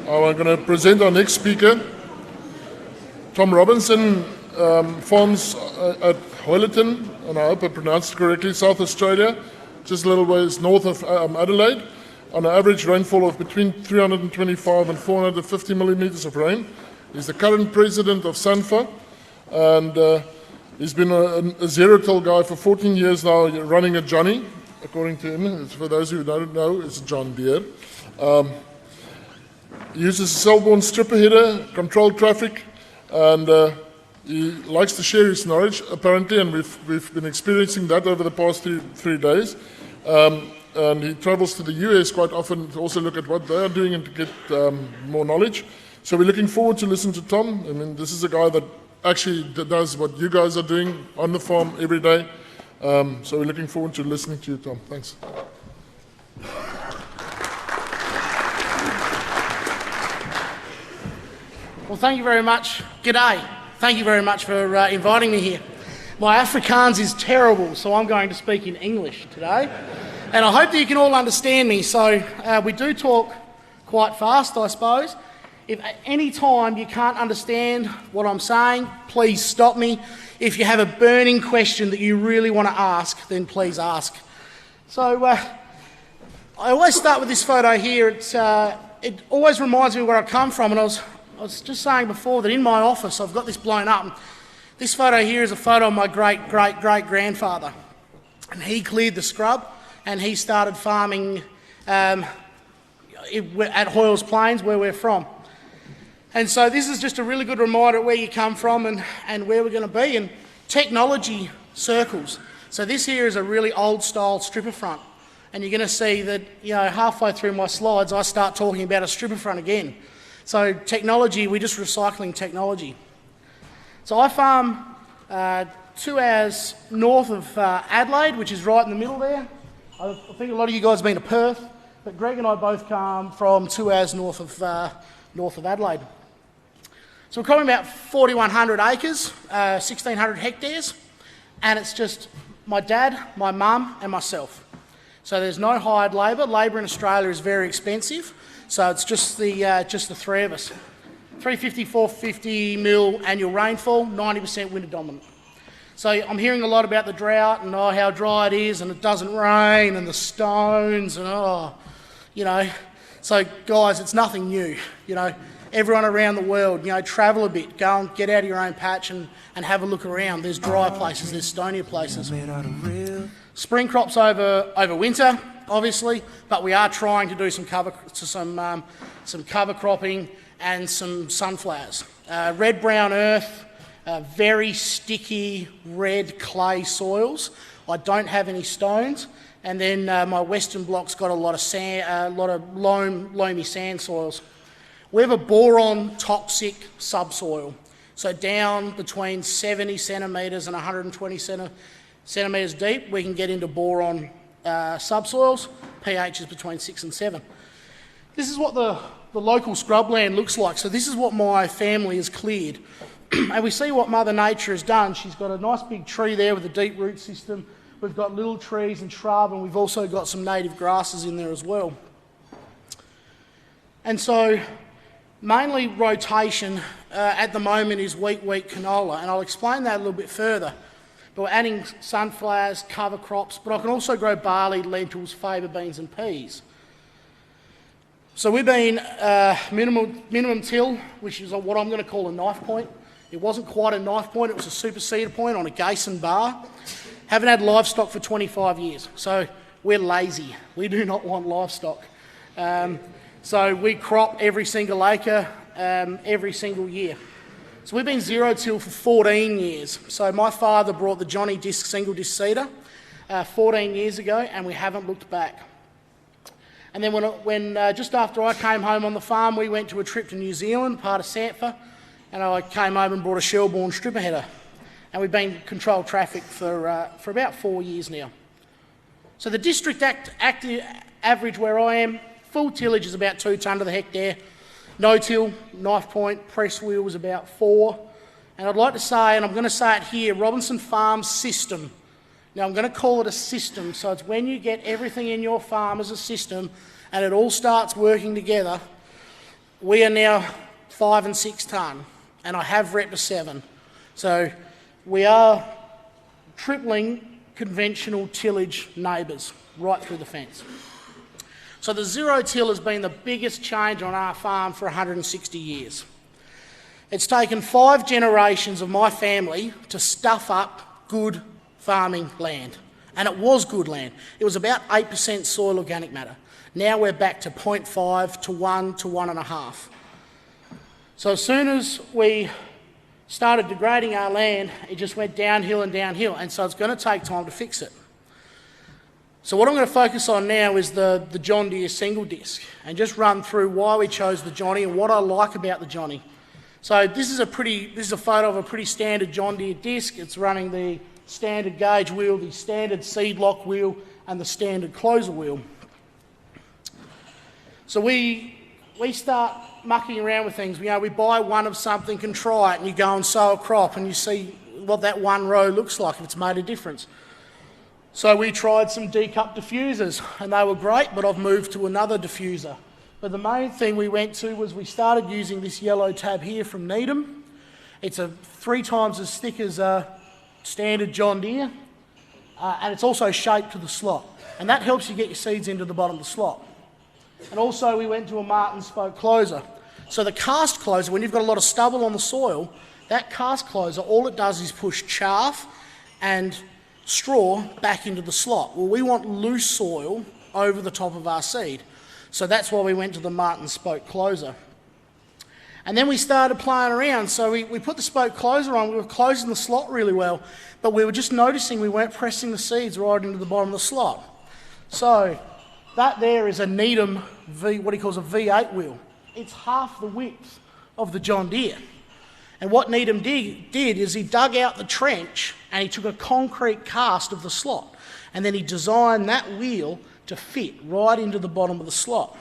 I'm going to present our next speaker. Tom Robinson farms at Hoyleton, and I hope I pronounced it correctly, South Australia, just a little ways north of Adelaide, on an average rainfall of between 325 and 450 millimeters of rain. He's the current president of SANTFA, and he's been a zero-till guy for 14 years now, running a Johnny, according to him. For those who don't know, it's John Deere. He uses a cell-borne stripper header, controlled traffic, and he likes to share his knowledge, apparently, and we've been experiencing that over the past three days. And he travels to the US quite often to also look at what they are doing and to get more knowledge. So we're looking forward to listen to Tom. I mean, this is a guy that actually does what you guys are doing on the farm every day. So we're looking forward to listening to you, Tom. Thanks. Well, thank you very much. G'day. Thank you very much for inviting me here. My Afrikaans is terrible, so I'm going to speak in English today. And I hope that you can all understand me. So we do talk quite fast, I suppose. If at any time you can't understand what I'm saying, please stop me. If you have a burning question that you really want to ask, then please ask. So I always start with this photo here. It always reminds me where I come from, and I was just saying before that in my office I've got this blown up. This photo here is a photo of my great-great-great-grandfather. And he cleared the scrub and he started farming at Hoyles Plains, where we're from. And so this is just a really good reminder of where you come from and where we're going to be. And technology circles. So this here is a really old-style stripper front. And you're going to see that, you know, halfway through my slides I start talking about a stripper front again. So technology, we're just recycling technology. So I farm 2 hours north of Adelaide, which is right in the middle there. I think a lot of you guys have been to Perth, but Greg and I both come from 2 hours north of Adelaide. So we're covering about 4,100 acres, 1,600 hectares, and it's just my dad, my mum, and myself. So there's no hired labour. Labour in Australia is very expensive. So it's just the three of us. 350, 450 mil annual rainfall, 90% winter dominant. So I'm hearing a lot about the drought and how dry it is and it doesn't rain and the stones and you know. So guys, it's nothing new. You know, everyone around the world, you know, travel a bit, go and get out of your own patch and have a look around. There's drier places, there's stonier places. Spring crops over winter, obviously, but we are trying to do some cover cropping and some sunflowers. Red-brown earth, very sticky red clay soils. I don't have any stones, and then my western block's got a lot of sand, loamy sand soils. We have a boron toxic subsoil, so down between 70 centimetres and 120 centimetres deep, we can get into boron subsoils. pH is between 6 and 7. This is what the local scrubland looks like. So this is what my family has cleared. And we see what Mother Nature has done. She's got a nice big tree there with a deep root system. We've got little trees and shrub, and we've also got some native grasses in there as well. And so mainly rotation at the moment is wheat, canola, and I'll explain that a little bit further. But we're adding sunflowers, cover crops, but I can also grow barley, lentils, faba beans and peas. So we've been minimum till, which is what I'm going to call a knife point. It wasn't quite a knife point, it was a superseder point on a Gason bar. Haven't had livestock for 25 years, so we're lazy. We do not want livestock. So we crop every single acre, every single year. So we've been zero till for 14 years. So my father brought the Johnny disc single disc seeder 14 years ago, and we haven't looked back. And then when just after I came home on the farm, we went to a trip to New Zealand, part of SANTFA, and I came home and brought a shell-borne stripper header. And we've been controlled traffic for about 4 years now. So the district active average where I am, full tillage is about 2 tonne to the hectare. No till, knife point, press wheel was about 4. And I'd like to say, and I'm going to say it here, Robinson Farms system. Now I'm going to call it a system, so it's when you get everything in your farm as a system and it all starts working together. we are now 5 and 6 tonne, and I have rep to 7. So we are tripling conventional tillage neighbours right through the fence. So the zero till has been the biggest change on our farm for 160 years. It's taken 5 generations of my family to stuff up good farming land. And it was good land. It was about 8% soil organic matter. Now we're back to 0.5 to 1 to 1.5. So as soon as we started degrading our land, it just went downhill and downhill. And so it's going to take time to fix it. So what I'm going to focus on now is the John Deere single disc and just run through why we chose the Johnny and what I like about the Johnny. So this is a photo of a pretty standard John Deere disc. It's running the standard gauge wheel, the standard seed lock wheel and the standard closer wheel. So we start mucking around with things. We buy one of something and try it, and you go and sow a crop and you see what that one row looks like, if it's made a difference. So we tried some D-cup diffusers and they were great, but I've moved to another diffuser. But the main thing we went to was we started using this yellow tab here from Needham. It's 3 times as thick as a standard John Deere, and it's also shaped to the slot. And that helps you get your seeds into the bottom of the slot. And also we went to a Martin spoke closer. So the cast closer, when you've got a lot of stubble on the soil, that cast closer, all it does is push chaff and straw back into the slot. Well, we want loose soil over the top of our seed. So that's why we went to the Martin spoke closer. And then we started playing around. So we put the spoke closer on. We were closing the slot really well, but we were just noticing we weren't pressing the seeds right into the bottom of the slot. So that there is a Needham what he calls a V8 wheel. It's half the width of the John Deere. And what Needham did is he dug out the trench and he took a concrete cast of the slot, and then he designed that wheel to fit right into the bottom of the slot.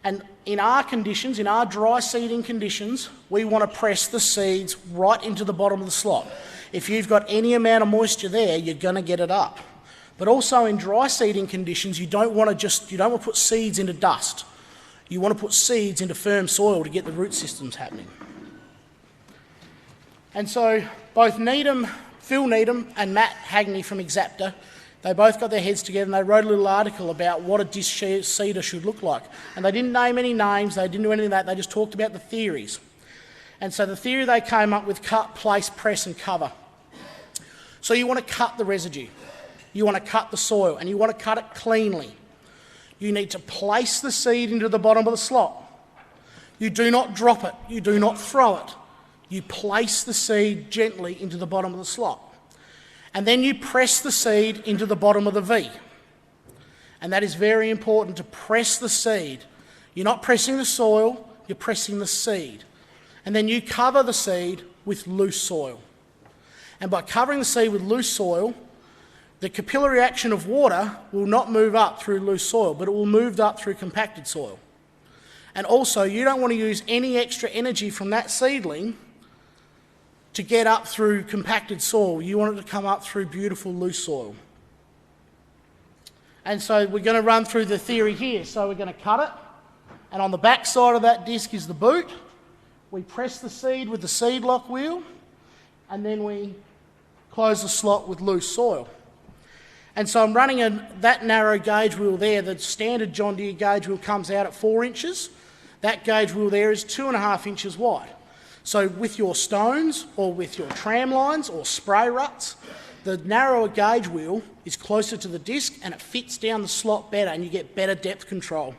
And in our conditions, in our dry seeding conditions, we want to press the seeds right into the bottom of the slot. If you've got any amount of moisture there, you're going to get it up. But also in dry seeding conditions, you don't want to put seeds into dust. You want to put seeds into firm soil to get the root systems happening. And so both Phil Needham and Matt Hagney from Exapta, they both got their heads together and they wrote a little article about what a disc seeder should look like. And they didn't name any names, they didn't do any of that, they just talked about the theories. And so the theory they came up with: cut, place, press and cover. So you want to cut the residue, you want to cut the soil, and you want to cut it cleanly. You need to place the seed into the bottom of the slot. You do not drop it, you do not throw it. You place the seed gently into the bottom of the slot. And then you press the seed into the bottom of the V. And that is very important, to press the seed. You're not pressing the soil, you're pressing the seed. And then you cover the seed with loose soil. And by covering the seed with loose soil, the capillary action of water will not move up through loose soil, but it will move up through compacted soil. And also, you don't want to use any extra energy from that seedling to get up through compacted soil. You want it to come up through beautiful loose soil. And so we're going to run through the theory here. So we're going to cut it, and on the back side of that disc is the boot. We press the seed with the seed lock wheel, and then we close the slot with loose soil. And so I'm running that narrow gauge wheel there. The standard John Deere gauge wheel comes out at 4 inches. That gauge wheel there is 2.5 inches wide. So with your stones or with your tram lines or spray ruts, the narrower gauge wheel is closer to the disc and it fits down the slot better and you get better depth control.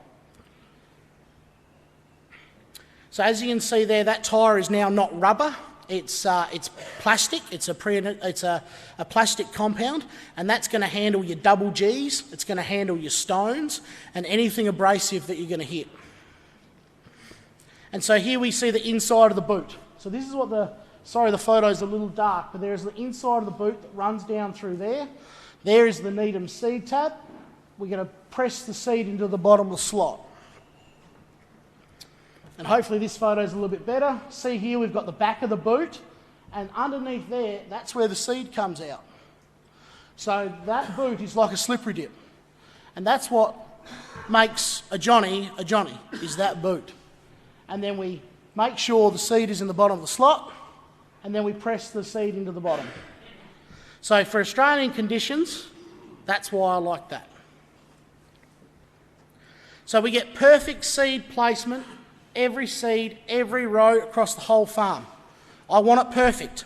So as you can see there, that tyre is now not rubber, it's plastic, it's a plastic compound, and that's going to handle your double Gs, it's going to handle your stones and anything abrasive that you're going to hit. And so here we see the inside of the boot. So this is what the photo's a little dark, but there's the inside of the boot that runs down through there. There is the Needham seed tab. We're going to press the seed into the bottom of the slot. And hopefully this photo's a little bit better. See here we've got the back of the boot, and underneath there, that's where the seed comes out. So that boot is like a slippery dip. And that's what makes a Johnny, is that boot. And then we make sure the seed is in the bottom of the slot, and then we press the seed into the bottom. So for Australian conditions, that's why I like that. So we get perfect seed placement, every seed, every row across the whole farm. I want it perfect.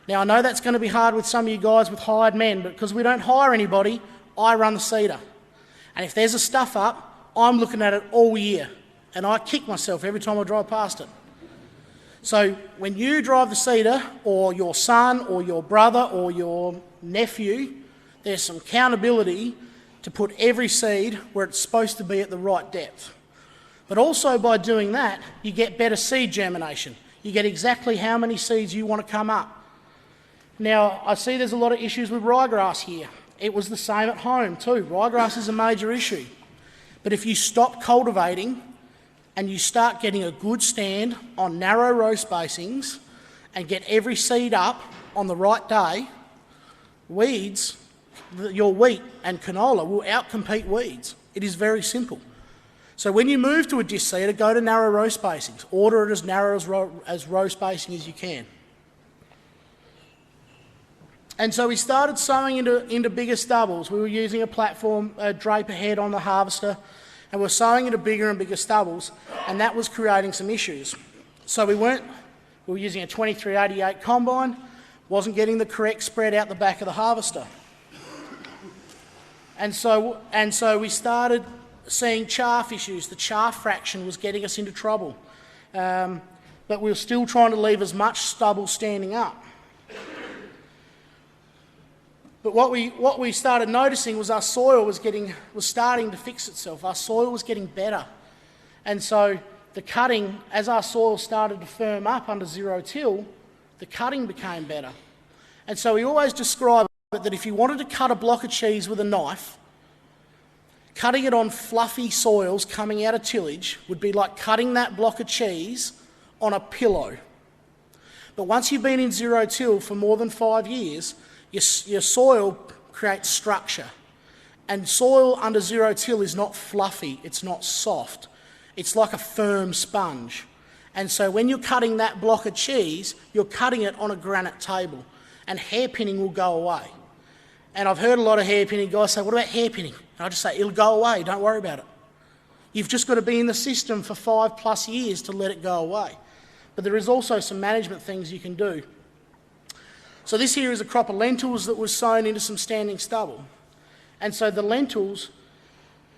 Now I know that's going to be hard with some of you guys with hired men, but because we don't hire anybody, I run the seeder. And if there's a stuff up, I'm looking at it all year, and I kick myself every time I drive past it. So when you drive the seeder, or your son, or your brother, or your nephew, there's some accountability to put every seed where it's supposed to be at the right depth. But also by doing that, you get better seed germination. You get exactly how many seeds you want to come up. Now, I see there's a lot of issues with ryegrass here. It was the same at home too. Ryegrass is a major issue. But if you stop cultivating and you start getting a good stand on narrow row spacings and get every seed up on the right day, weeds, your wheat and canola will outcompete weeds. It is very simple. So when you move to a disc seeder, go to narrow row spacings. Order it as narrow as row spacing as you can. And so we started sowing into bigger stubbles. We were using a platform, a draper head on the harvester, and we're sowing into bigger and bigger stubbles, and that was creating some issues. So we were using a 2388 combine, wasn't getting the correct spread out the back of the harvester. And so we started seeing chaff issues. The chaff fraction was getting us into trouble. But we were still trying to leave as much stubble standing up. But what we started noticing was our soil was starting to fix itself. Our soil was getting better. And so the cutting, as our soil started to firm up under zero-till, the cutting became better. And so we always describe it that if you wanted to cut a block of cheese with a knife, cutting it on fluffy soils coming out of tillage would be like cutting that block of cheese on a pillow. But once you've been in zero-till for more than 5 years, your soil creates structure. And soil under zero-till is not fluffy, it's not soft. It's like a firm sponge. And so when you're cutting that block of cheese, you're cutting it on a granite table, and hairpinning will go away. And I've heard a lot of hairpinning guys say, what about hairpinning? And I just say, it'll go away, don't worry about it. You've just got to be in the system for 5+ years to let it go away. But there is also some management things you can do. So this here is a crop of lentils that was sown into some standing stubble. And so the lentils,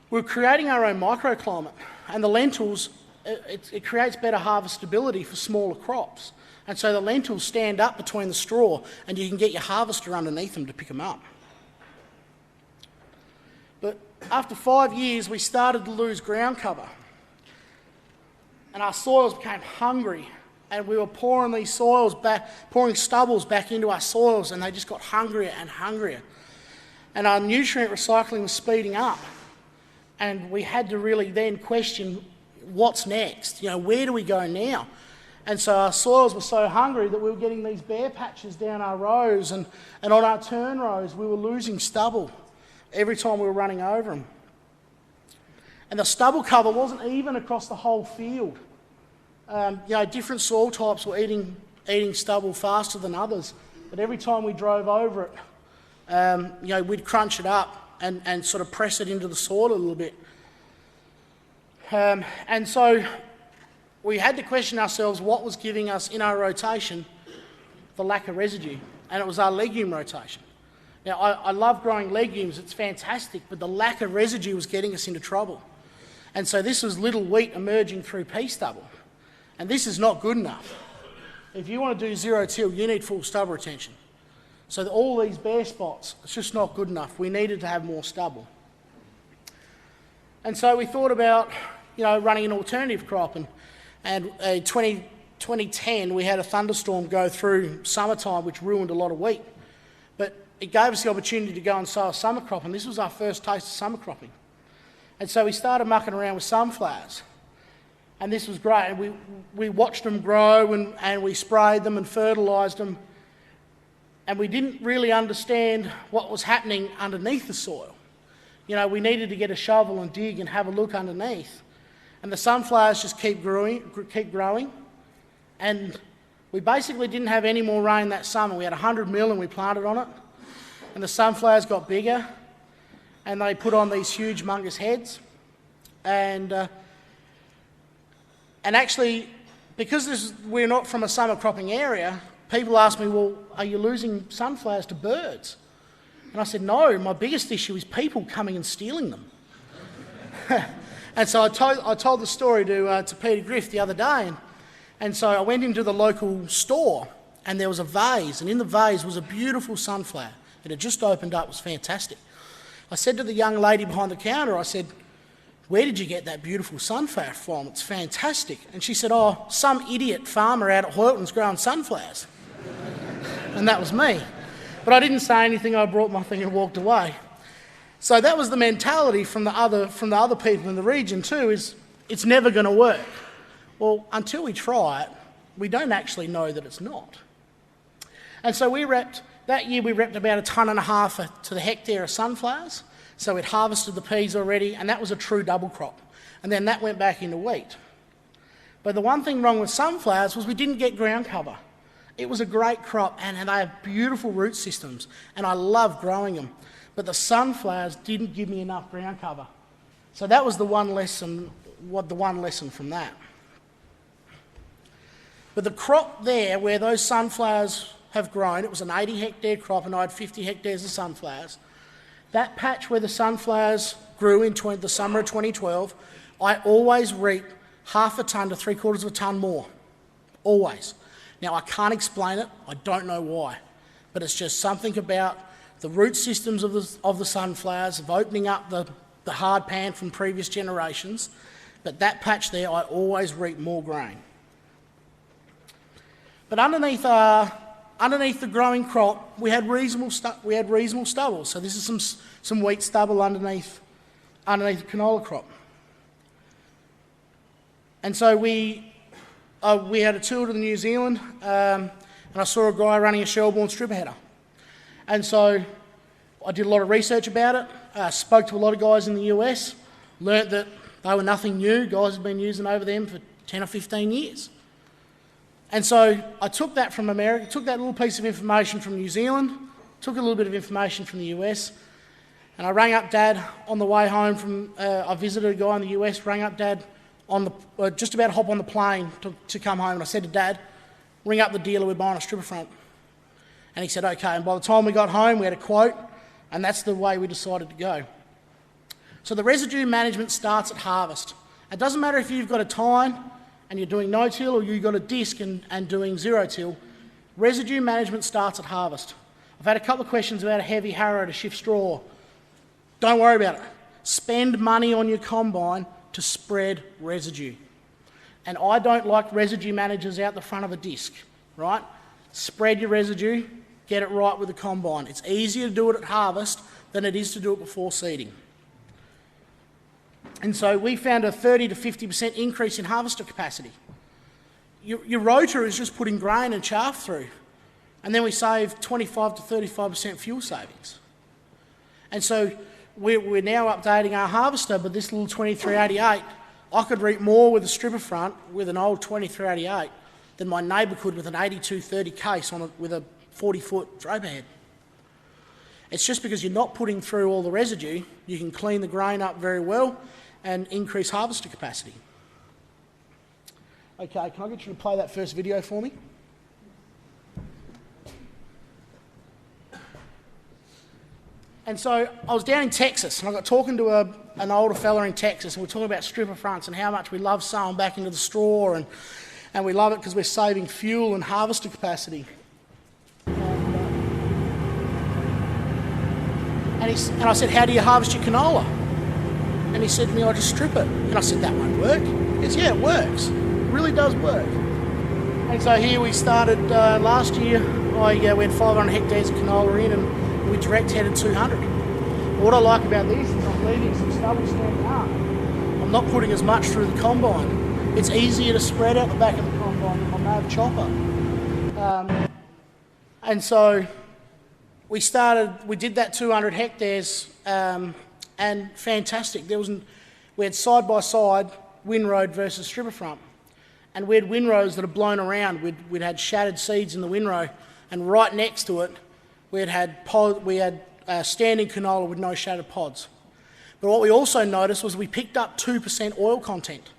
we're creating our own microclimate. And the lentils, it creates better harvestability for smaller crops. And so the lentils stand up between the straw, and you can get your harvester underneath them to pick them up. But after 5 years, we started to lose ground cover. And our soils became hungry. And we were pouring stubbles back into our soils, and they just got hungrier and hungrier. And our nutrient recycling was speeding up. And we had to really then question, what's next? Where do we go now? And so our soils were so hungry that we were getting these bare patches down our rows, and on our turn rows we were losing stubble every time we were running over them. And the stubble cover wasn't even across the whole field. Different soil types were eating stubble faster than others, but every time we drove over it, we'd crunch it up and sort of press it into the soil a little bit. And so we had to question ourselves what was giving us in our rotation the lack of residue, and it was our legume rotation. Now, I love growing legumes, it's fantastic, but the lack of residue was getting us into trouble. And so this was little wheat emerging through pea stubble. And this is not good enough. If you want to do zero-till, you need full stubble retention. So all these bare spots, it's just not good enough. We needed to have more stubble. And so we thought about, running an alternative crop. And in 2010, we had a thunderstorm go through summertime, which ruined a lot of wheat. But it gave us the opportunity to go and sow a summer crop, and this was our first taste of summer cropping. And so we started mucking around with sunflowers. And this was great. And we watched them grow, and we sprayed them and fertilised them. And we didn't really understand what was happening underneath the soil. we needed to get a shovel and dig and have a look underneath. And the sunflowers just keep growing. And we basically didn't have any more rain that summer. We had 100 mil and we planted on it. And the sunflowers got bigger and they put on these huge mungus heads. And actually, because we're not from a summer cropping area, people ask me, well, are you losing sunflowers to birds? And I said, no, my biggest issue is people coming and stealing them. And so I told the story to Peter Griff the other day. And so I went into the local store and there was a vase, and in the vase was a beautiful sunflower. It had just opened up, it was fantastic. I said to the young lady behind the counter, I said, where did you get that beautiful sunflower from? It's fantastic. And she said, oh, some idiot farmer out at Hoyleton's growing sunflowers. And that was me. But I didn't say anything, I brought my thing and walked away. So that was the mentality from the other people in the region too, is it's never going to work. Well, until we try it, we don't actually know that it's not. And so that year we repped about 1.5 tons to the hectare of sunflowers. So we'd harvested the peas already, and that was a true double crop. And then that went back into wheat. But the one thing wrong with sunflowers was we didn't get ground cover. It was a great crop, and they have beautiful root systems, and I love growing them. But the sunflowers didn't give me enough ground cover. So that was the one lesson from that. But the crop there, where those sunflowers have grown, it was an 80 hectare crop, and I had 50 hectares of sunflowers. That patch where the sunflowers grew in the summer of 2012, I always reap 0.5 ton to 3/4 ton more. Always. Now, I can't explain it. I don't know why. But it's just something about the root systems of the sunflowers, of opening up the hard pan from previous generations. But that patch there, I always reap more grain. But underneath the growing crop, we had reasonable stubble. So this is some wheat stubble underneath the canola crop. And so we had a tour to New Zealand, and I saw a guy running a Shelbourne stripper header. And so I did a lot of research about it, spoke to a lot of guys in the US, learnt that they were nothing new. Guys had been using over them for 10 or 15 years. And so I took that from America, took that little piece of information from New Zealand, took a little bit of information from the US, and I rang up Dad on the way home I visited a guy in the US, rang up Dad just about to hop on the plane to come home, and I said to Dad, ring up the dealer, we're buying a stripper front. And he said, okay, and by the time we got home, we had a quote, and that's the way we decided to go. So the residue management starts at harvest. It doesn't matter if you've got a tine and you're doing no-till or you've got a disc and doing zero-till, residue management starts at harvest. I've had a couple of questions about a heavy harrow to shift straw. Don't worry about it. Spend money on your combine to spread residue. And I don't like residue managers out the front of a disc, right? Spread your residue, get it right with the combine. It's easier to do it at harvest than it is to do it before seeding. And so we found a 30 to 50% increase in harvester capacity. Your rotor is just putting grain and chaff through, and then we save 25 to 35% fuel savings. And so we're now updating our harvester, but this little 2388, I could reap more with a stripper front with an old 2388 than my neighbour could with an 8230 case with a 40-foot draper head. It's just because you're not putting through all the residue, you can clean the grain up very well and increase harvester capacity. Okay, can I get you to play that first video for me? And so I was down in Texas, and I got talking to an older fella in Texas, and we're talking about stripper fronts and how much we love sowing back into the straw, and we love it because we're saving fuel and harvester capacity. And I said, how do you harvest your canola? And he said to me, I just strip it. And I said, that won't work. He goes, yeah, it works. It really does work. And so here we started last year. We had 500 hectares of canola in, and we direct headed 200. What I like about this is I'm leaving some stubble standing up. I'm not putting as much through the combine. It's easier to spread out the back of the combine than my nav chopper. And so we did that 200 hectares, and and fantastic. We had side-by-side windrow versus stripper front. And we had windrows that had blown around. We'd had shattered seeds in the windrow, and right next to it, we had standing canola with no shattered pods. But what we also noticed was we picked up 2% oil content,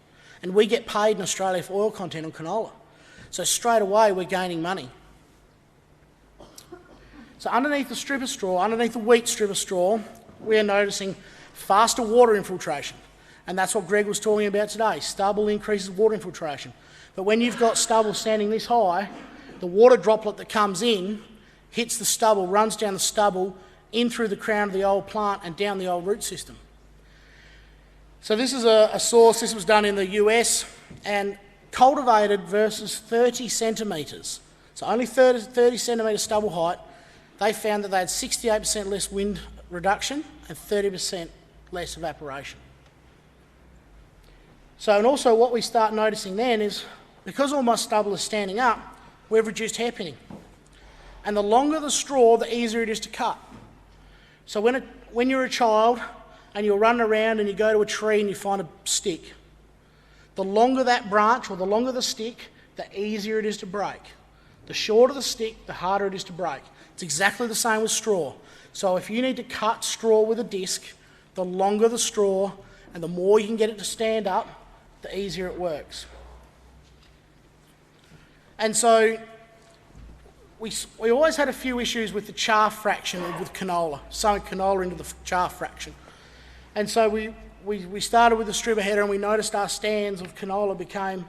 and we get paid in Australia for oil content on canola. So straight away, we're gaining money. So underneath the stripper straw, underneath the wheat stripper straw, we're noticing faster water infiltration. And that's what Greg was talking about today. Stubble increases water infiltration. But when you've got stubble standing this high, the water droplet that comes in hits the stubble, runs down the stubble, in through the crown of the old plant and down the old root system. So this is a source. This was done in the US, and cultivated versus 30 centimetres. So only 30 centimetre stubble height, they found that they had 68% less wind reduction and 30% less evaporation. So, and also what we start noticing then is, because all my stubble is standing up, we've reduced hairpinning. And the longer the straw, the easier it is to cut. So when you're a child and you're running around and you go to a tree and you find a stick, the longer that branch or the longer the stick, the easier it is to break. The shorter the stick, the harder it is to break. It's exactly the same with straw. So if you need to cut straw with a disc, the longer the straw and the more you can get it to stand up, the easier it works. And so we always had a few issues with the chaff fraction with canola, sowing canola into the chaff fraction. And so we started with the stripper header, and we noticed our stands of canola became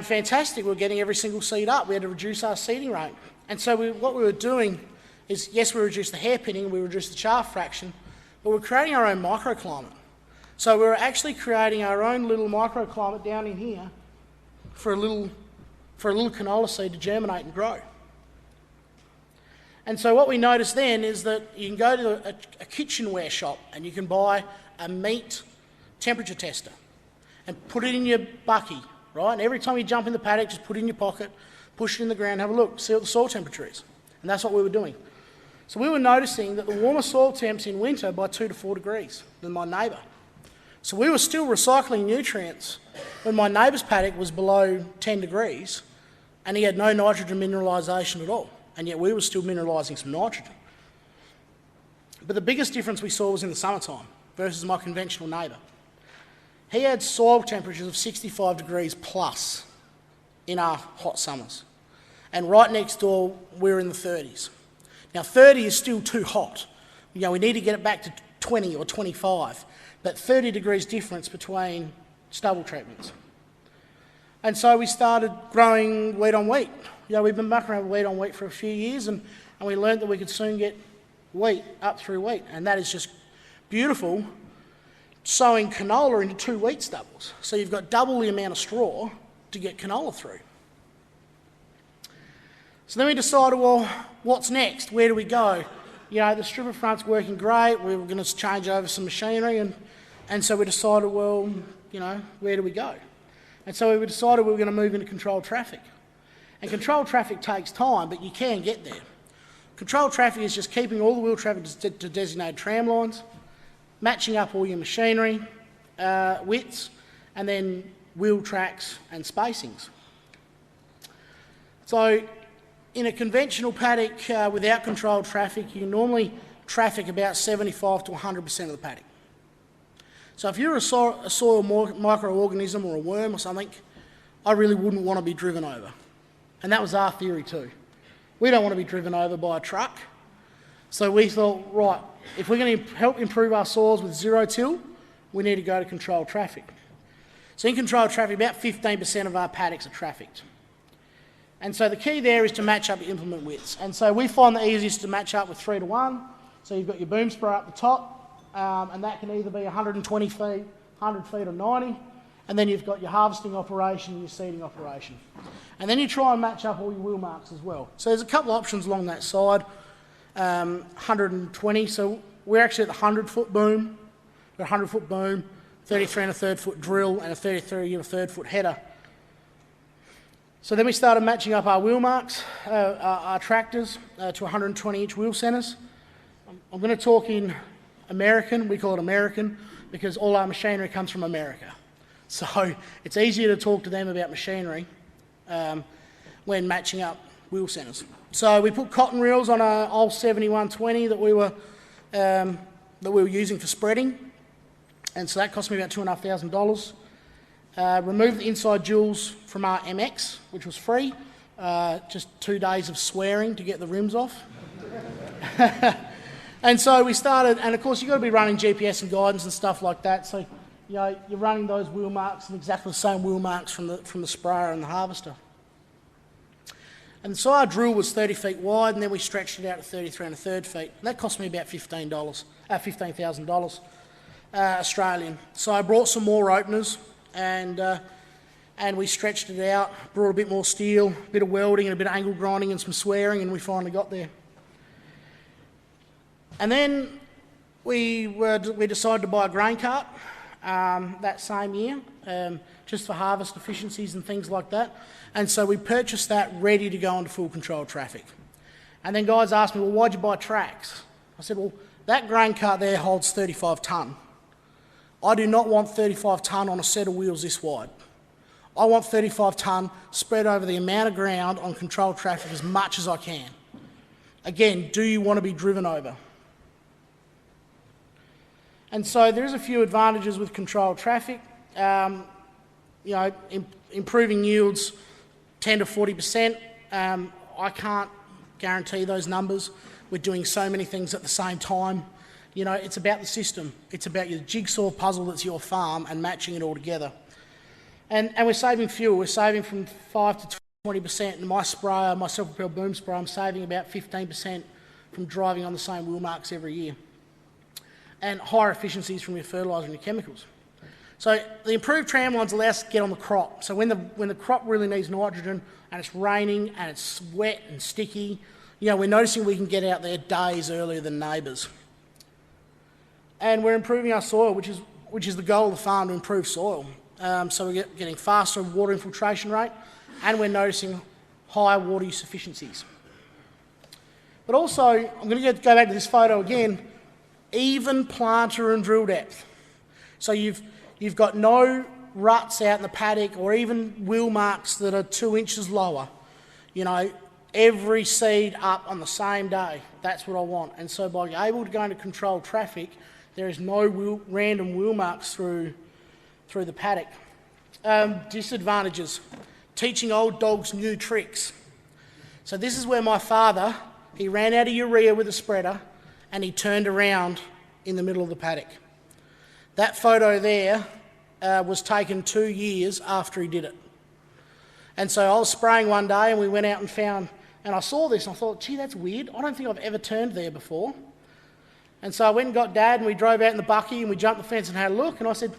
fantastic. We were getting every single seed up. We had to reduce our seeding rate. And so what we were doing is, yes, we reduced the hairpinning, we reduced the chaff fraction, but we're creating our own microclimate. So we were actually creating our own little microclimate down in here for a little canola seed to germinate and grow. And so what we noticed then is that you can go to a kitchenware shop and you can buy a meat temperature tester and put it in your bucky, right? And every time you jump in the paddock, just put it in your pocket, push it in the ground, have a look, see what the soil temperature is. And that's what we were doing. So we were noticing that the warmer soil temps in winter by 2 to 4 degrees than my neighbour. So we were still recycling nutrients when my neighbour's paddock was below 10 degrees and he had no nitrogen mineralisation at all, and yet we were still mineralising some nitrogen. But the biggest difference we saw was in the summertime versus my conventional neighbour. He had soil temperatures of 65 degrees plus in our hot summers, and right next door we're in the 30s. Now 30 is still too hot. You know, we need to get it back to 20 or 25, but 30 degrees difference between stubble treatments. And so we started growing wheat on wheat. You know, we've been mucking around with wheat on wheat for a few years, and we learned that we could soon get wheat up through wheat, and that is just beautiful, sowing canola into 2 wheat stubbles. So you've got double the amount of straw to get canola through. So then we decided, well, what's next? Where do we go? You know, the stripper front's working great. We were going to change over some machinery, and so we decided, well, you know, where do we go? And so we decided we were going to move into controlled traffic. And controlled traffic takes time, but you can get there. Controlled traffic is just keeping all the wheel traffic to designated tram lines, matching up all your machinery, widths, and then wheel tracks and spacings. So in a conventional paddock without controlled traffic, you normally traffic about 75 to 100% of the paddock. So if you're a soil microorganism or a worm or something, I really wouldn't want to be driven over. And that was our theory too. We don't want to be driven over by a truck. So we thought, right, if we're going to help improve our soils with zero till, we need to go to controlled traffic. So in controlled traffic, about 15% of our paddocks are trafficked. And so the key there is to match up your implement widths. And so we find the easiest to match up with 3 to 1. So you've got your boom sprayer up the top, and that can either be 120 feet, 100 feet or 90. And then you've got your harvesting operation and your seeding operation. And then you try and match up all your wheel marks as well. So there's a couple of options along that side. 120, so we're actually at the 100-foot boom. We're 100-foot boom, 33 and a third foot drill, and a 33 and a third foot header. So then we started matching up our wheel marks, our tractors, to 120-inch wheel centres. I'm going to talk in American, we call it American because all our machinery comes from America. So it's easier to talk to them about machinery when matching up wheel centres. So we put cotton reels on an old 7120 that we were using for spreading, and so that cost me about $2,500. Removed the inside jewels from our MX, which was free. Just 2 days of swearing to get the rims off. And so we started, and of course you've got to be running GPS and guidance and stuff like that. So you're running those wheel marks and exactly the same wheel marks from the sprayer and the harvester. And so our drill was 30 feet wide, and then we stretched it out to 33 1/3 feet. And that cost me about $15,000 Australian. So I brought some more openers, and we stretched it out, brought a bit more steel, a bit of welding and a bit of angle grinding and some swearing, and we finally got there. And then we decided to buy a grain cart that same year, just for harvest efficiencies and things like that. And so we purchased that ready to go into full control traffic. And then guys asked me, well, why'd you buy tracks? I said, well, that grain cart there holds 35 tonne. I do not want 35 tonne on a set of wheels this wide. I want 35 tonne spread over the amount of ground on controlled traffic as much as I can. Again, do you want to be driven over? And so there's a few advantages with controlled traffic. Improving yields 10 to 40%. I can't guarantee those numbers. We're doing so many things at the same time. It's about the system. It's about your jigsaw puzzle that's your farm and matching it all together. And we're saving fuel. We're saving from 5 to 20%. In my sprayer, my self-propelled boom sprayer, I'm saving about 15% from driving on the same wheel marks every year. And higher efficiencies from your fertiliser and your chemicals. So the improved tramlines allow us to get on the crop. So when the crop really needs nitrogen and it's raining and it's wet and sticky, we're noticing we can get out there days earlier than neighbours. And we're improving our soil, which is the goal of the farm, to improve soil. So we're getting faster water infiltration rate, and we're noticing higher water use efficiencies. But also, I'm going to go back to this photo again, even planter and drill depth. So you've got no ruts out in the paddock or even wheel marks that are 2 inches lower. Every seed up on the same day. That's what I want. And so by able to go into controlled traffic, there is no random wheel marks through the paddock. Disadvantages. Teaching old dogs new tricks. So this is where my father, he ran out of urea with a spreader and he turned around in the middle of the paddock. That photo there was taken 2 years after he did it. And so I was spraying one day and we went out and I saw this and I thought, gee, that's weird. I don't think I've ever turned there before. And so I went and got Dad and we drove out in the bucky and we jumped the fence and had a look, and I said,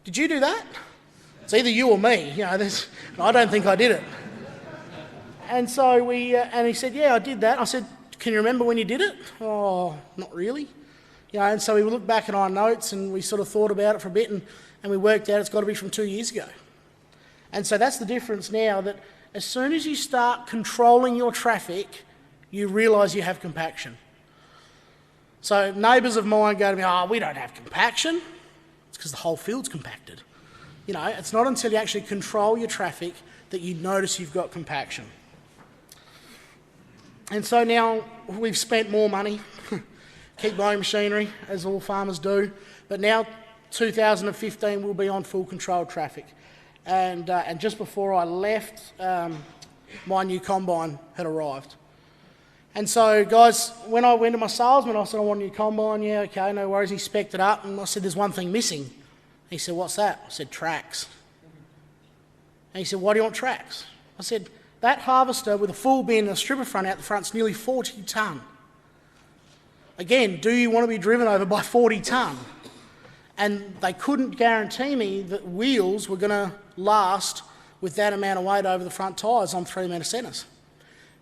did you do that? It's either you or me. I don't think I did it. And so and he said, yeah, I did that. I said, can you remember when you did it? Oh, not really. And so we looked back at our notes and we sort of thought about it for a bit and we worked out it's got to be from 2 years ago. And so that's the difference now, that as soon as you start controlling your traffic, you realise you have compaction. So neighbours of mine go to me, we don't have compaction. It's because the whole field's compacted. It's not until you actually control your traffic that you notice you've got compaction. And so now we've spent more money, keep buying machinery, as all farmers do, but now 2015 we'll be on full control traffic. And just before I left, my new combine had arrived. And so, guys, when I went to my salesman, I said, I want a new combine. Yeah, okay, no worries. He spec'd it up, and I said, there's one thing missing. He said, what's that? I said, tracks. And he said, why do you want tracks? I said, that harvester with a full bin and a stripper front out the front's nearly 40 tonne. Again, do you want to be driven over by 40 tonne? And they couldn't guarantee me that wheels were going to last with that amount of weight over the front tyres on 3 metre centres.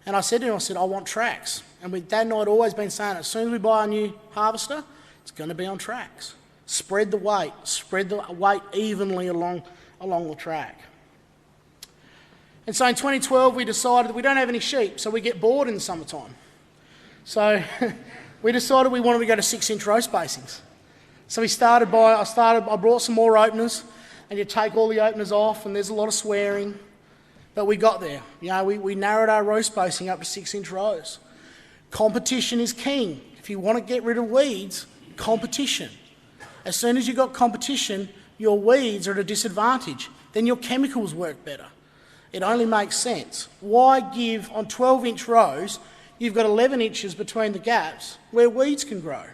And I said to him, I want tracks. And Dad and I had always been saying, as soon as we buy a new harvester, it's going to be on tracks. Spread the weight evenly along the track. And so in 2012, we decided that we don't have any sheep, so we get bored in the summertime. So we decided we wanted to go to 6-inch row spacings. So I brought some more openers, and you take all the openers off, and there's a lot of swearing, but we got there. You know, we narrowed our row spacing up to 6-inch rows. Competition is king. If you want to get rid of weeds, competition. As soon as you've got competition, your weeds are at a disadvantage. Then your chemicals work better. It only makes sense. Why give on 12-inch rows, you've got 11 inches between the gaps where weeds can grow?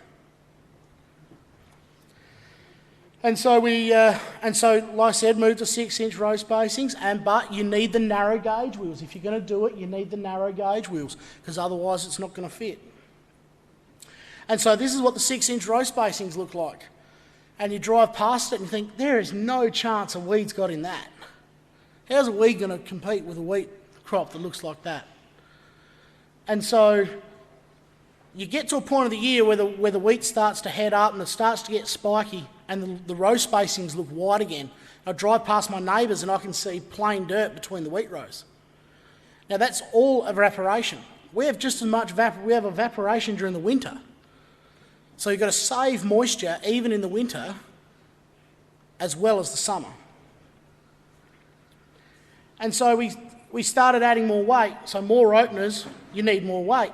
And so like I said, moved to 6-inch row spacings, but you need the narrow gauge wheels. If you're going to do it, you need the narrow gauge wheels, because otherwise it's not going to fit. And so this is what the 6-inch row spacings look like. And you drive past it and you think, there is no chance a weed's got in that. How's a weed going to compete with a wheat crop that looks like that? And so you get to a point of the year where the wheat starts to head up and it starts to get spiky, and the row spacings look wide again. I drive past my neighbours and I can see plain dirt between the wheat rows. Now that's all evaporation. We have just as much evaporation during the winter. So you've got to save moisture even in the winter as well as the summer. And so we started adding more weight. So more openers, you need more weight.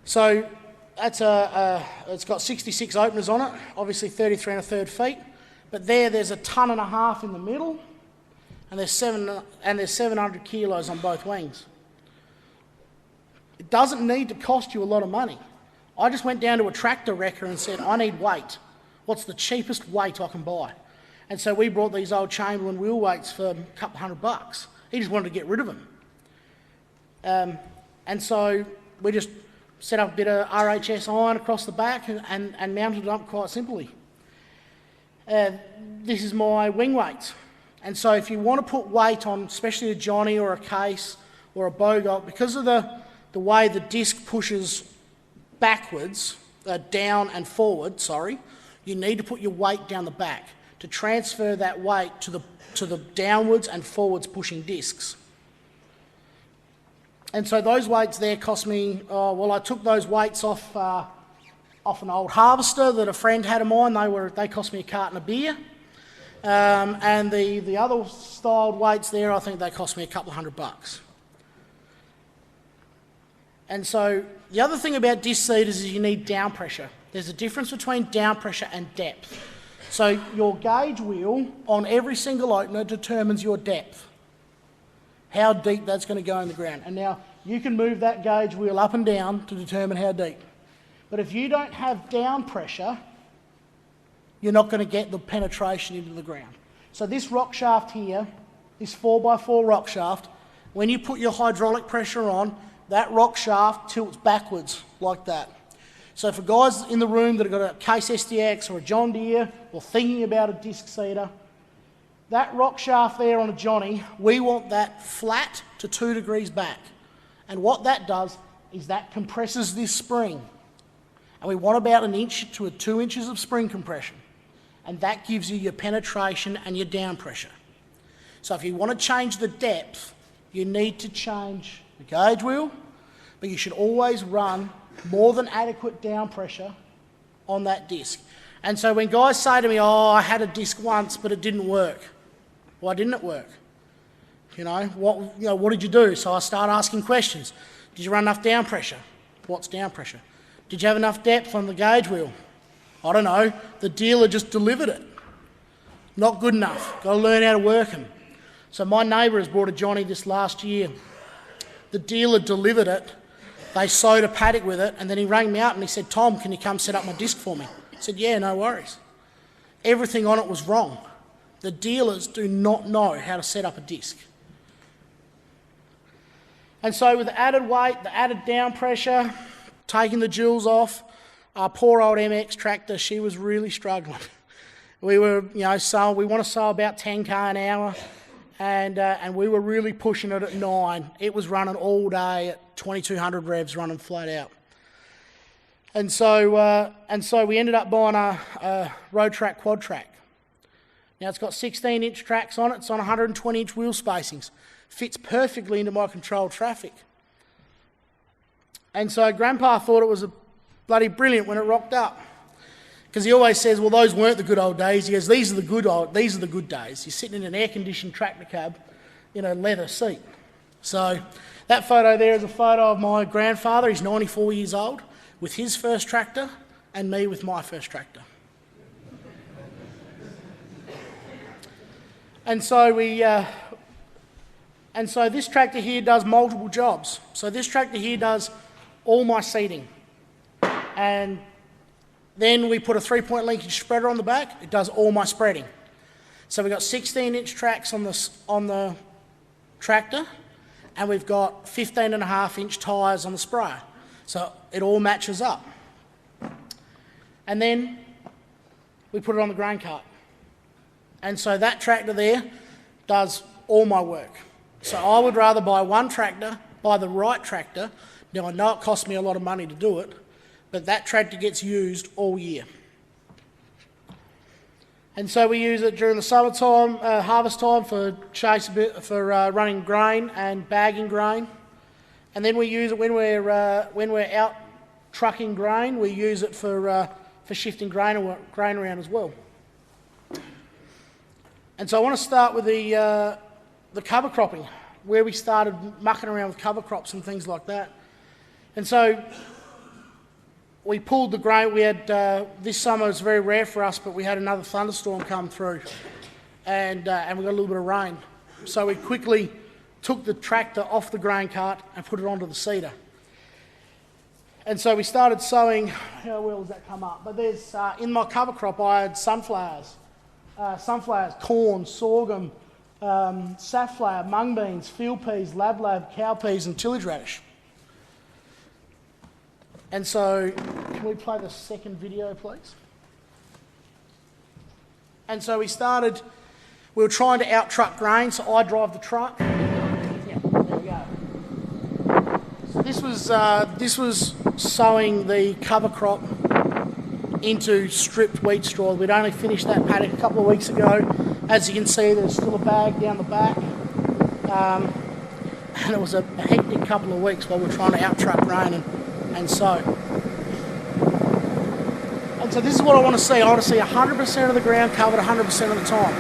So that's it's got 66 openers on it, obviously 33 1/3 feet. But there's 1.5 tons in the middle, and there's 700 kilos on both wings. It doesn't need to cost you a lot of money. I just went down to a tractor wrecker and said, I need weight. What's the cheapest weight I can buy? And so we brought these old Chamberlain wheel weights for a couple $100. He just wanted to get rid of them. And so we just set up a bit of RHS iron across the back and mounted it up quite simply. This is my wing weights. And so if you want to put weight on, especially a Johnny or a Case or a Bogot, because of the way the disc pushes backwards, down and forward, you need to put your weight down the back to transfer that weight to the downwards and forwards pushing discs. And so those weights there cost me, I took those weights off an old harvester that a friend had of mine. They cost me a carton of beer. And the other styled weights there, I think they cost me a couple $100. And so the other thing about disc seeders is you need down pressure. There's a difference between down pressure and depth. So your gauge wheel on every single opener determines your depth, how deep that's going to go in the ground. And now you can move that gauge wheel up and down to determine how deep. But if you don't have down pressure, you're not going to get the penetration into the ground. So this rock shaft here, this 4x4 rock shaft, when you put your hydraulic pressure on, that rock shaft tilts backwards like that. So for guys in the room that have got a Case SDX or a John Deere or thinking about a disc seeder, that rock shaft there on a Johnny, we want that flat to 2 degrees back. And what that does is that compresses this spring. And we want about 1 inch to 2 inches of spring compression. And that gives you your penetration and your down pressure. So if you want to change the depth, you need to change the gauge wheel, but you should always run more than adequate down pressure on that disc. And so when guys say to me, I had a disc once, but it didn't work. Why didn't it work? What did you do? So I start asking questions. Did you run enough down pressure? What's down pressure? Did you have enough depth on the gauge wheel? I don't know. The dealer just delivered it. Not good enough. Got to learn how to work them. So my neighbour has bought a Johnny this last year. The dealer delivered it. They sowed a paddock with it, and then he rang me up and he said, Tom, can you come set up my disc for me? I said, yeah, no worries. Everything on it was wrong. The dealers do not know how to set up a disc. And so with the added weight, the added down pressure, taking the joules off, our poor old MX tractor, she was really struggling. We were, we want to sow about 10k an hour, and we were really pushing it at 9. It was running all day at 2200 revs, running flat out. And so we ended up buying a road track quad track. Now it's got 16-inch tracks on it. It's on 120-inch wheel spacings. Fits perfectly into my controlled traffic. And so Grandpa thought it was bloody brilliant when it rocked up. Because he always says, well, those weren't the good old days. He goes, these are the good days. You're sitting in an air-conditioned tractor cab in a leather seat. So that photo there is a photo of my grandfather. He's 94 years old with his first tractor and me with my first tractor. And so this tractor here does multiple jobs. So this tractor here does all my seeding. And then we put a 3-point linkage spreader on the back. It does all my spreading. So we've got 16-inch tracks on the tractor, and we've got 15.5-inch tyres on the sprayer. So it all matches up. And then we put it on the grain cart. And so that tractor there does all my work. So I would rather buy one tractor, buy the right tractor. Now I know it costs me a lot of money to do it, but that tractor gets used all year. And so we use it during the summertime, harvest time for running grain and bagging grain. And then we use it when we're out trucking grain. We use it for shifting grain around as well. And so I want to start with the cover cropping, where we started mucking around with cover crops and things like that. And so we pulled the grain. We had this summer, it was very rare for us, but we had another thunderstorm come through, and we got a little bit of rain. So we quickly took the tractor off the grain cart and put it onto the seeder. And so we started sowing. How well does that come up? But there's in my cover crop, I had sunflowers, corn, sorghum, safflower, mung beans, field peas, lab, cowpeas, and tillage radish. And so, can we play the second video, please? And so we were trying to out-truck grain, so I drive the truck. Yeah, there we go. So this was sowing the cover crop into stripped wheat straw. We'd only finished that paddock a couple of weeks ago. As you can see, there's still a bag down the back. And it was a hectic couple of weeks while we were trying to out-truck grain and sow. And so this is what I want to see. I want to see 100% of the ground covered 100% of the time.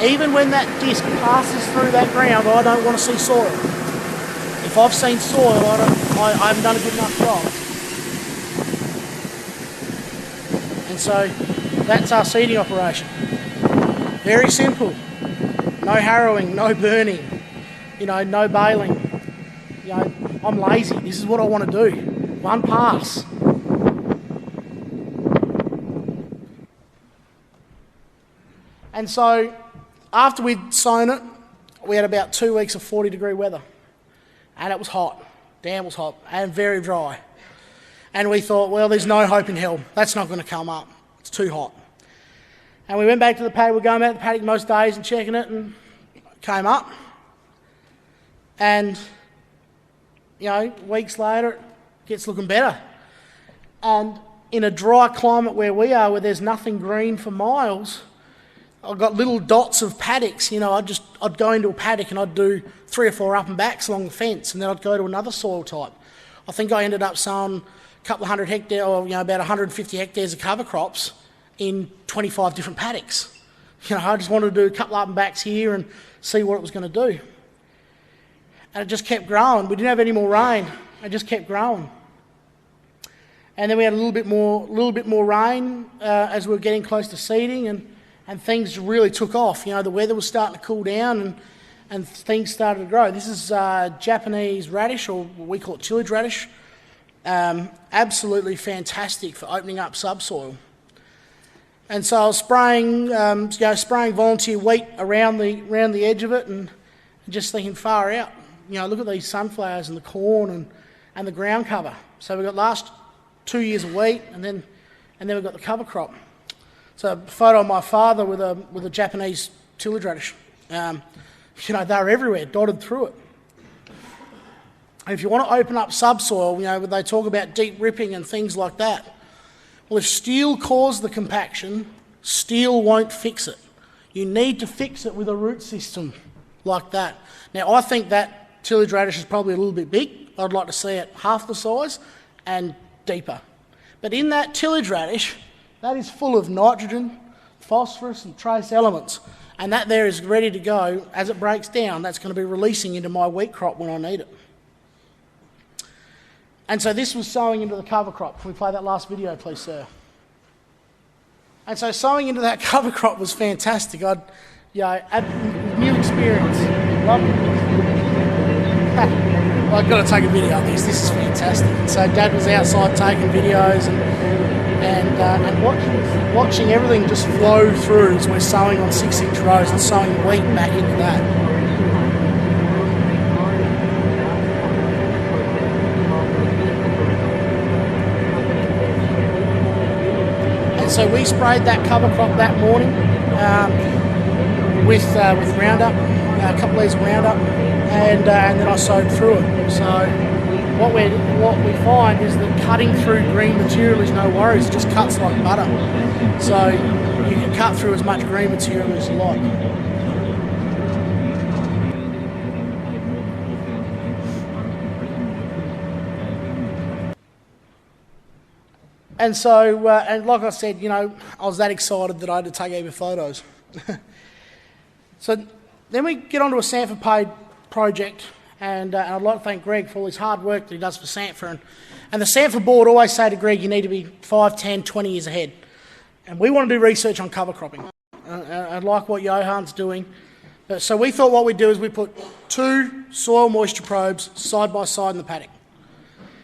Even when that disc passes through that ground, I don't want to see soil. If I've seen soil, I haven't done a good enough job. And so that's our seeding operation. Very simple. No harrowing, no burning, no baling. I'm lazy. This is what I want to do. One pass. And so after we'd sown it, we had about 2 weeks of 40-degree weather. And it was hot. Damn, it was hot. And very dry. And we thought, well, there's no hope in hell. That's not going to come up. It's too hot. And we went back to the paddock. We're going back to the paddock most days and checking it, and it came up. And, weeks later, it gets looking better. And in a dry climate where we are, where there's nothing green for miles, I've got little dots of paddocks. I'd go into a paddock and I'd do 3 or 4 up and backs along the fence, and then I'd go to another soil type. I think I ended up sowing a couple of 100 hectares, or about 150 hectares of cover crops in 25 different paddocks. I just wanted to do a couple up and backs here and see what it was going to do. And it just kept growing. We didn't have any more rain. It just kept growing. And then we had a little bit more rain as we were getting close to seeding, and things really took off. The weather was starting to cool down, and things started to grow. This is Japanese radish, or we call it tillage radish. Absolutely fantastic for opening up subsoil. And so I was spraying volunteer wheat around the edge of it, and just thinking, far out. Look at these sunflowers and the corn and the ground cover. So we've got last 2 years of wheat, and then we've got the cover crop. So a photo of my father with a Japanese tillage radish. They're everywhere, dotted through it. And if you want to open up subsoil, they talk about deep ripping and things like that. Well, if steel caused the compaction, steel won't fix it. You need to fix it with a root system like that. Now, I think that tillage radish is probably a little bit big. I'd like to see it half the size and deeper. But in that tillage radish, that is full of nitrogen, phosphorus and trace elements. And that there is ready to go. As it breaks down, that's going to be releasing into my wheat crop when I need it. And so this was sowing into the cover crop. Can we play that last video, please, sir? And so sowing into that cover crop was fantastic. Had new experience. Loved it. I've got to take a video of this. This is fantastic. And so Dad was outside taking videos and watching everything just flow through as we're sowing on 6-inch rows and sowing wheat back into that. And so we sprayed that cover crop that morning with Roundup, a couple of litres of Roundup, and then I sowed through it. So what we find is that cutting through green material is no worries, it just cuts like butter. So you can cut through as much green material as you like. And so, and like I said, I was that excited that I had to take even photos. So then we get onto a SANTFA paid project, and I'd like to thank Greg for all his hard work that he does for SANTFA. And the SANTFA board always say to Greg, you need to be 5, 10, 20 years ahead. And we want to do research on cover cropping. I like what Johan's doing. So we thought what we'd do is we put 2 soil moisture probes side by side in the paddock.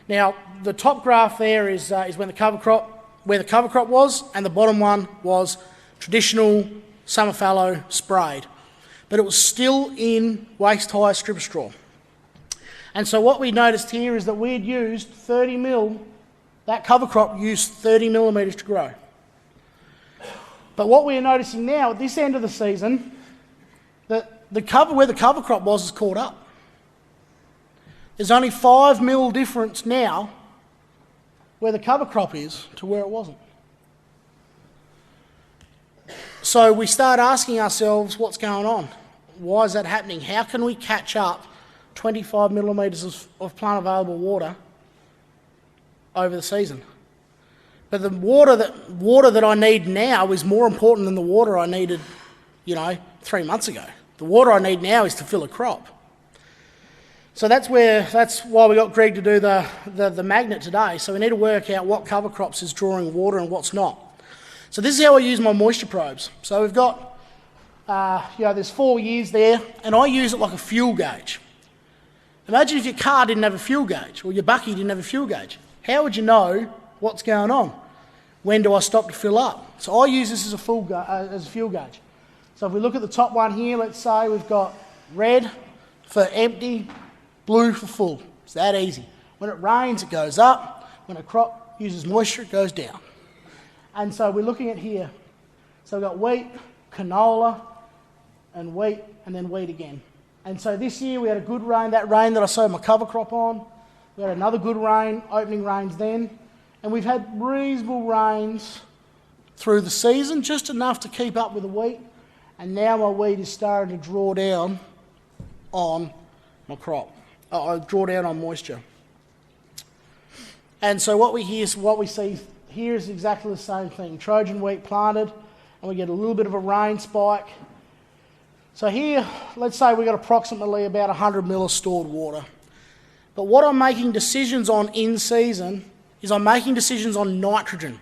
Now, the top graph there is where the cover crop was, and the bottom one was traditional summer fallow sprayed. But it was still in waist-high strip straw. And so what we noticed here is that we had used 30 mil, that cover crop used 30 millimetres to grow. But what we're noticing now at this end of the season, that where the cover crop was is caught up. There's only 5 mil difference now where the cover crop is to where it wasn't. So we start asking ourselves, what's going on? Why is that happening? How can we catch up 25 millimetres of plant available water over the season? But the water that I need now is more important than the water I needed, 3 months ago. The water I need now is to fill a crop. So that's why we got Greg to do the magnet today. So we need to work out what cover crops is drawing water and what's not. So this is how I use my moisture probes. So we've got, there's 4 years there, and I use it like a fuel gauge. Imagine if your car didn't have a fuel gauge, or your bucky didn't have a fuel gauge. How would you know what's going on? When do I stop to fill up? So I use this as a fuel gauge. So if we look at the top one here, let's say we've got red for empty, blue for full. It's that easy. When it rains, it goes up. When a crop uses moisture, it goes down. And so we're looking at here. So we've got wheat, canola, and wheat, and then wheat again. And so this year we had a good rain, that rain that I sowed my cover crop on. We had another good rain, opening rains then. And we've had reasonable rains through the season, just enough to keep up with the wheat. And now my wheat is starting to draw down on my crop. Draw down on moisture. And so what we see here is exactly the same thing. Trojan wheat planted, and we get a little bit of a rain spike. So here, let's say we got approximately about 100 mil of stored water. But what I'm making decisions on in season is I'm making decisions on nitrogen.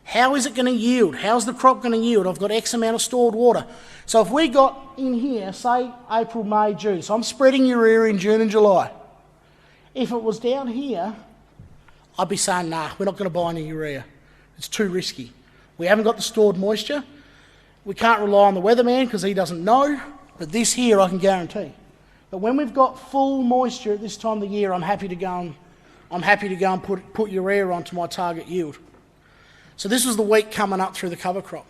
How is it going to yield? How's the crop going to yield? I've got X amount of stored water. So if we got in here, say April, May, June, so I'm spreading urea in June and July. If it was down here, I'd be saying, nah, we're not going to buy any urea. It's too risky. We haven't got the stored moisture. We can't rely on the weatherman because he doesn't know, but this here I can guarantee. But when we've got full moisture at this time of the year, I'm happy to go and put urea onto my target yield. So this was the wheat coming up through the cover crop.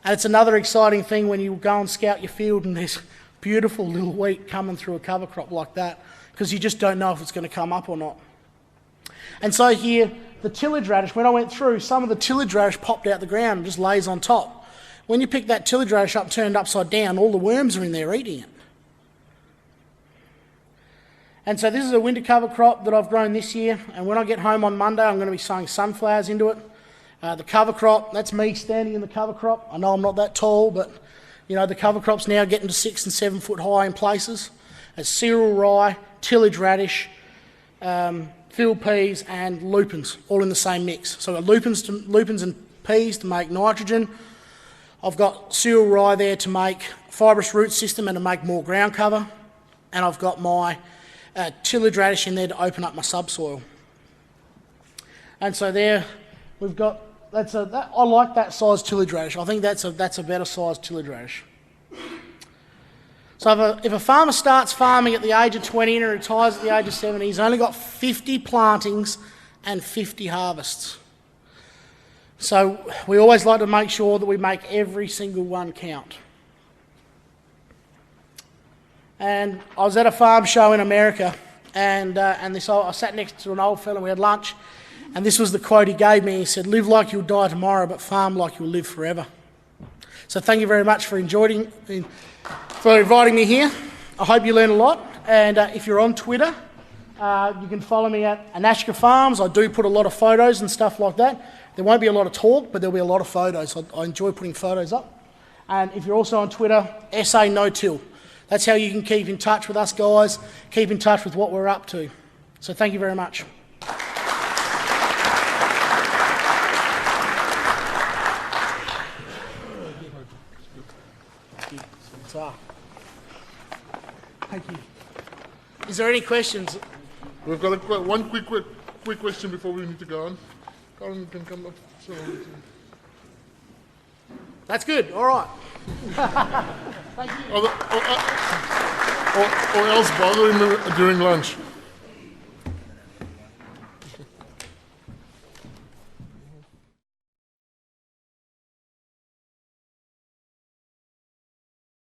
And it's another exciting thing when you go and scout your field and there's beautiful little wheat coming through a cover crop like that, because you just don't know if it's going to come up or not. And so here, the tillage radish, when I went through, some of the tillage radish popped out the ground and just lays on top. When you pick that tillage radish up, turned upside down, all the worms are in there eating it. And so this is a winter cover crop that I've grown this year, and when I get home on Monday I'm going to be sowing sunflowers into it. The cover crop, that's me standing in the cover crop. I know I'm not that tall, but you know, the cover crop's now getting to 6 and 7 foot high in places. It's cereal rye, tillage radish, field peas and lupins, all in the same mix. So I've got lupins and peas to make nitrogen. I've got cereal rye there to make fibrous root system and to make more ground cover. And I've got my tillage radish in there to open up my subsoil. And so there we've got, I like that size tillage radish. I think that's a better size tillage radish. So if a farmer starts farming at the age of 20 and retires at the age of 70, he's only got 50 plantings and 50 harvests. So we always like to make sure that we make every single one count. And I was at a farm show in America, and I sat next to an old fellow, and we had lunch, and this was the quote he gave me. He said, "Live like you'll die tomorrow, but farm like you'll live forever." So thank you very much for inviting me here. I hope you learned a lot, and if you're on Twitter, you can follow me at Anashka Farms. I do put a lot of photos and stuff like that. There won't be a lot of talk, but there'll be a lot of photos. I enjoy putting photos up. And if you're also on Twitter, SA No Till. That's how you can keep in touch with us guys, keep in touch with what we're up to. So thank you very much. Thank you. Is there any questions? We've got one quick question before we need to go on. Colin can come up. That's good. All right. Thank you. Or else bother him during lunch.